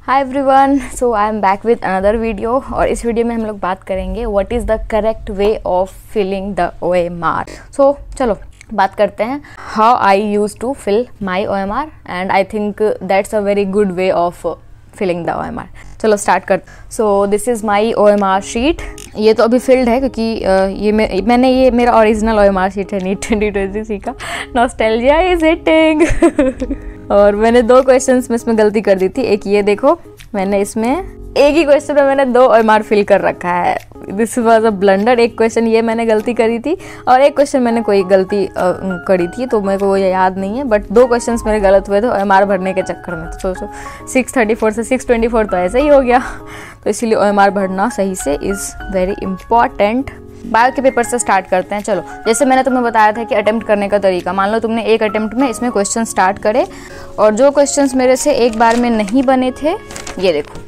Hi everyone, so I am back with another video. और इस video में हम लोग बात करेंगे what is the correct way of filling the OMR। So चलो बात करते हैं how I use to fill my OMR and I think that's a very good way of filling the OMR। चलो स्टार्ट कर। So this is my OMR sheet. ये तो अभी filled है क्योंकि ये मेरा ओरिजिनल OMR शीट है नीट 2023 का। Nostalgia is hitting. और मैंने 2 क्वेश्चंस में इसमें गलती कर दी थी। एक ये देखो, मैंने इसमें एक ही क्वेश्चन में मैंने 2 OMR फिल कर रखा है। This was a blunder. एक क्वेश्चन ये मैंने गलती करी थी और एक क्वेश्चन मैंने कोई गलती करी थी, तो मेरे को वो याद नहीं है। बट 2 क्वेश्चंस मेरे गलत हुए थे OMR भरने के चक्कर में। तो सोचो 634 से 624 तो ऐसे ही हो गया। तो इसीलिए OMR भरना सही से इज़ वेरी इम्पॉर्टेंट। बायो के पेपर से स्टार्ट करते हैं। चलो, जैसे मैंने तुम्हें बताया था कि अटेम्प्ट करने का तरीका, मान लो तुमने एक अटेम्प्ट में इसमें क्वेश्चन स्टार्ट करे और जो क्वेश्चंस मेरे से एक बार में नहीं बने थे, ये देखो,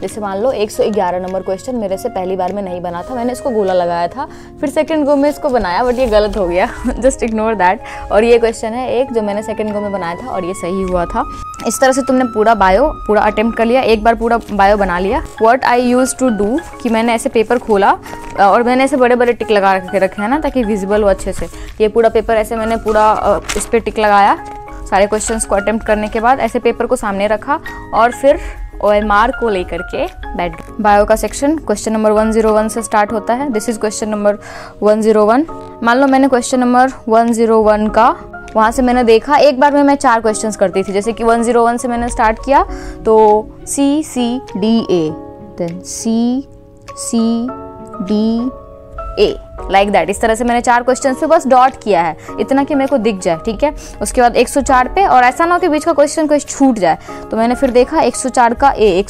जैसे मान लो 111 नंबर क्वेश्चन मेरे से पहली बार में नहीं बना था, मैंने इसको गोला लगाया था, फिर सेकंड गो में इसको बनाया बट ये गलत हो गया। Just ignore that. और ये क्वेश्चन है एक जो मैंने सेकंड गो में बनाया था और ये सही हुआ था। इस तरह से तुमने पूरा अटेम्प्ट कर लिया, एक बार पूरा बायो बना लिया। What I use to do कि मैंने ऐसे पेपर खोला और मैंने ऐसे बड़े बड़े टिक लगा के रखे हैं ना, ताकि विजिबल हो अच्छे से। ये पूरा पेपर ऐसे मैंने पूरा इस पर टिक लगाया। सारे क्वेश्चंस को अटेम्प्ट करने के बाद ऐसे पेपर को सामने रखा और फिर OMR को लेकर के बैठ गए। बायो का सेक्शन क्वेश्चन नंबर 101 से स्टार्ट होता है। This is question number 101। मान लो मैंने क्वेश्चन नंबर 101 का वहाँ से मैंने देखा, एक बार में मैं 4 क्वेश्चंस करती थी। जैसे कि 101 से मैंने स्टार्ट किया तो CCDA, then CCDA, like that. इस तरह से मैंने 4 क्वेश्चन पे बस डॉट किया है, इतना कि मेरे को दिख जाए, ठीक है। उसके बाद 104 पे, और ऐसा ना हो कि बीच का क्वेश्चन कोई छूट जाए, तो मैंने फिर देखा 104 का A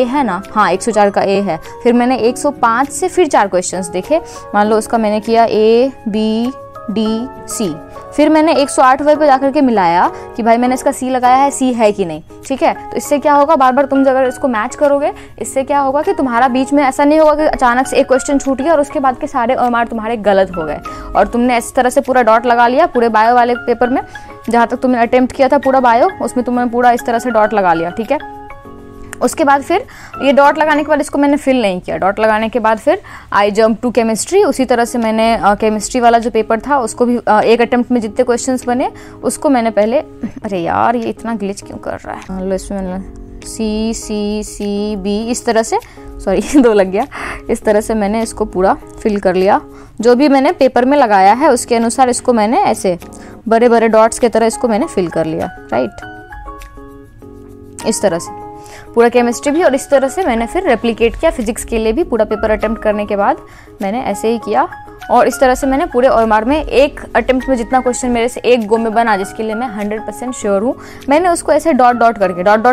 है ना, हाँ 104 का A है। फिर मैंने 105 से फिर 4 क्वेश्चंस देखे। मान लो उसका मैंने किया A B D C। फिर मैंने 108 पे जाकर के मिलाया कि भाई मैंने इसका C लगाया है, C है कि नहीं, ठीक है। तो इससे क्या होगा, बार बार तुम अगर इसको मैच करोगे, इससे क्या होगा कि तुम्हारा बीच में ऐसा नहीं होगा कि अचानक से एक क्वेश्चन छूट गया और उसके बाद के सारे OMR तुम्हारे गलत हो गए। और तुमने इस तरह से पूरा डॉट लगा लिया पूरे बायो वाले पेपर में, जहाँ तक तुमने अटेम्प्ट किया था पूरा बायो, उसमें तुमने पूरा इस तरह से डॉट लगा लिया, ठीक है। उसके बाद फिर ये डॉट लगाने के बाद इसको मैंने फिल नहीं किया। डॉट लगाने के बाद फिर आई जंप टू केमिस्ट्री। उसी तरह से मैंने केमिस्ट्री वाला जो पेपर था उसको भी एक अटेम्प्ट में जितने क्वेश्चंस बने उसको मैंने पहले, अरे यार ये इतना ग्लिच क्यों कर रहा है, मान लो इसमें मैंने CCCB इस तरह से, सॉरी 2 लग गया, इस तरह से मैंने इसको पूरा फिल कर लिया। जो भी मैंने पेपर में लगाया है उसके अनुसार इसको मैंने ऐसे बड़े बड़े डॉट्स की तरह इसको मैंने फिल कर लिया, राइट। इस तरह से पूरा केमिस्ट्री भी, और इस तरह से मैंने फिर रेप्लिकेट किया फिजिक्स के लिए भी। पूरा पेपर अटेम्प्ट करने के बाद मैंने ऐसे ही किया और इस तरह से मैंने पूरे OMR में एक अटेम्प्ट में जितना क्वेश्चन मेरे से एक गो में बना, जिसके लिए मैं 100% श्योर हूँ, मैंने उसको ऐसे डॉट डॉट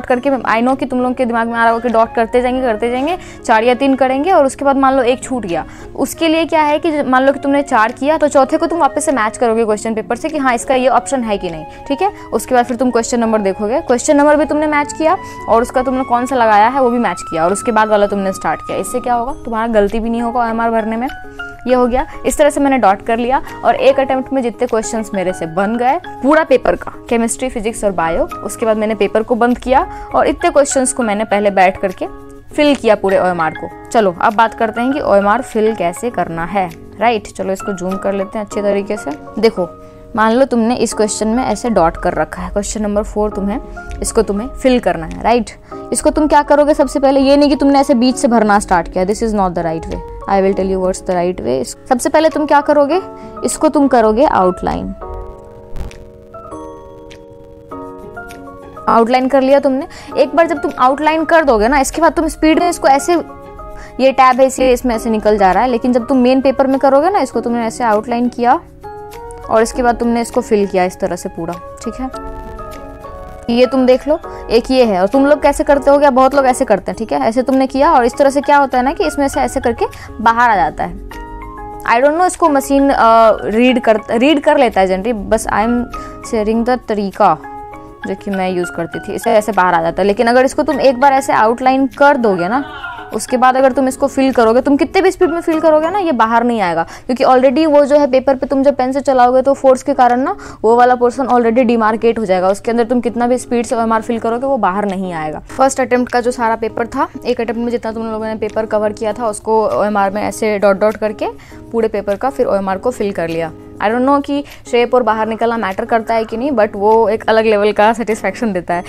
करके आई नो कि तुम लोगों के दिमाग में आ रहा होगा कि डॉट करते जाएंगे 4 या 3 करेंगे और उसके बाद मान लो एक छूट गया। उसके लिए क्या है कि मान लो कि तुमने 4 किया तो चौथे को तुम वापस से मैच करोगे क्वेश्चन पेपर से कि हाँ इसका ये ऑप्शन है कि नहीं, ठीक है। उसके बाद फिर तुम क्वेश्चन नंबर देखोगे, क्वेश्चन नंबर भी तुमने मैच किया और उसका तुमने कौन सा लगाया है वो भी मैच किया और उसके बाद वाला तुमने स्टार्ट किया। इससे क्या होगा, तुम्हारा गलती भी नहीं होगा OMR भरने में। ये हो गया। इस तरह से मैंने डॉट कर लिया और एक अटेम्प्ट में जितने क्वेश्चंस मेरे से बन गए पूरा पेपर का, केमिस्ट्री फिजिक्स और बायो, उसके बाद मैंने पेपर को बंद किया और इतने क्वेश्चंस को मैंने पहले बैठ करके फिल किया पूरे OMR को। चलो अब बात करते हैं कि OMR फिल कैसे करना है, राइट। चलो इसको जूम कर लेते हैं अच्छे तरीके से। देखो, मान लो तुमने इस क्वेश्चन में ऐसे डॉट कर रखा है, क्वेश्चन नंबर 4 इसको तुम्हें फिल करना है, राइट। इसको तुम क्या करोगे, सबसे पहले ये नहीं कि तुमने ऐसे बीच से भरना स्टार्ट किया, this is not the right way. I will tell you what's the right way. सबसे पहले तुम क्या करोगे, इसको तुम करोगे आउटलाइन। आउटलाइन कर लिया तुमने। एक बार जब तुम आउटलाइन कर दोगे ना, इसके बाद तुम स्पीड में इसको ऐसे, ये टैब है इसलिए इसमें ऐसे निकल जा रहा है, लेकिन जब तुम मेन पेपर में करोगे ना, इसको तुमने ऐसे आउटलाइन किया और इसके बाद तुमने इसको फिल किया इस तरह से पूरा, ठीक है। ये तुम देख लो, एक ये है। और तुम लोग कैसे करते हो, क्या बहुत लोग ऐसे करते हैं, ठीक है। ऐसे तुमने किया और इस तरह से क्या होता है ना कि इसमें से ऐसे करके बाहर आ जाता है। आई डोंट नो, इसको मशीन रीड कर लेता है जनरली, बस आई एम शेयरिंग द तरीका जो कि मैं यूज़ करती थी। इसे ऐसे बाहर आ जाता है। लेकिन अगर इसको तुम एक बार ऐसे आउटलाइन कर दोगे ना, उसके बाद अगर तुम इसको फिल करोगे, तुम कितने भी स्पीड में फिल करोगे ना, ये बाहर नहीं आएगा, क्योंकि ऑलरेडी वो जो है पेपर पे तुम जब पेन से चलाओगे तो फोर्स के कारण ना वो वाला पोर्शन ऑलरेडी डिमार्केट हो जाएगा, उसके अंदर तुम कितना भी स्पीड से OMR फिल करोगे वो बाहर नहीं आएगा। फर्स्ट अटेम्प्ट का जो सारा पेपर था, एक अटेम्प्ट में जितना तुम लोगों ने पेपर कवर किया था उसको OMR में ऐसे डॉट डॉट करके पूरे पेपर का फिर OMR को फिल कर लिया। आई डोंट नो कि शेप और बाहर निकलना मैटर करता है कि नहीं, बट वो एक अलग लेवल का सेटिस्फैक्शन देता है।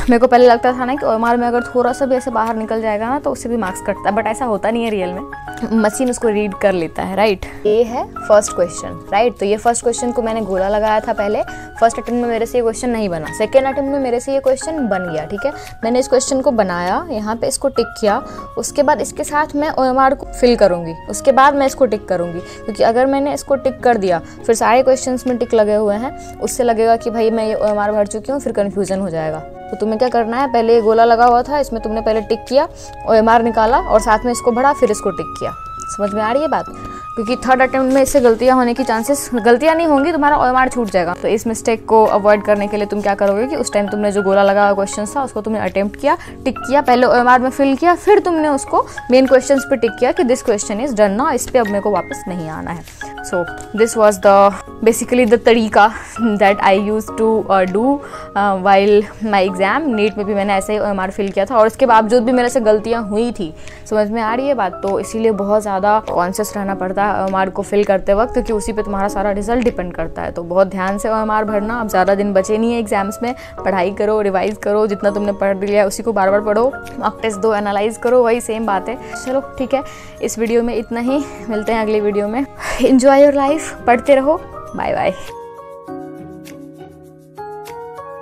मेरे को पहले लगता था ना कि OMR में अगर थोड़ा सा भी ऐसे बाहर निकल जाएगा ना तो उससे भी मार्क्स कटता है, बट ऐसा होता नहीं है रियल में, मशीन उसको रीड कर लेता है, राइट। ये है फर्स्ट क्वेश्चन, राइट। तो ये फर्स्ट क्वेश्चन को मैंने गोला लगाया था पहले, फर्स्ट अटेम्प्ट में मेरे से ये क्वेश्चन नहीं बना, सेकेंड अटेम्प्ट में मेरे से ये क्वेश्चन बन गया, ठीक है। मैंने इस क्वेश्चन को बनाया, यहाँ पे इसको टिक किया, उसके बाद इसके साथ मैं OMR को फिल करूँगी, उसके बाद मैं इसको टिक करूँगी, क्योंकि अगर मैंने इसको टिक कर दिया फिर सारे क्वेश्चन में टिक लगे हुए हैं, उससे लगेगा कि भाई मैं ये OMR भर चुकी हूँ, फिर कन्फ्यूजन हो जाएगा। तो तुम्हें क्या करना है, पहले ये गोला लगा हुआ था, इसमें तुमने पहले टिक किया, OMR निकाला और साथ में इसको भरा, फिर इसको टिक किया। समझ में आ रही है बात? क्योंकि थर्ड अटेम्प्ट में इससे गलतियां होने की चांसेस, गलतियां नहीं होंगी, तुम्हारा OMR छूट जाएगा। तो इस मिस्टेक को अवॉइड करने के लिए तुम क्या करोगे कि उस टाइम तुमने जो गोला लगा हुआ क्वेश्चन था उसको तुमने अटेम्प्ट किया, टिक किया, पहले OMR में फिल किया, फिर तुमने उसको मेन क्वेश्चन पे टिक किया कि दिस क्वेश्चन इज डन ना, इस पर अब मेरे को वापस नहीं आना है। So this was basically the तरीका that I use to do while my exam. NEET में भी मैंने ऐसे ही OMR फिल किया था और इसके बावजूद भी मेरे से गलतियाँ हुई थी। समझ में आ रही है बात? तो इसीलिए बहुत ज़्यादा कॉन्शियस रहना पड़ता है OMR को फिल करते वक्त, क्योंकि उसी पे तुम्हारा सारा रिजल्ट डिपेंड करता है। तो बहुत ध्यान से OMR भरना। अब ज़्यादा दिन बचे नहीं है एग्जाम्स में, पढ़ाई करो, रिवाइज करो, जितना तुमने पढ़ लिया है उसी को बार बार पढ़ो, मॉक टेस्ट दो, एनालाइज करो, वही सेम बात है। चलो ठीक है, इस वीडियो में इतना ही, मिलते हैं अगली वीडियो में। एंजॉय योर लाइफ, पढ़ते रहो, बाय बाय।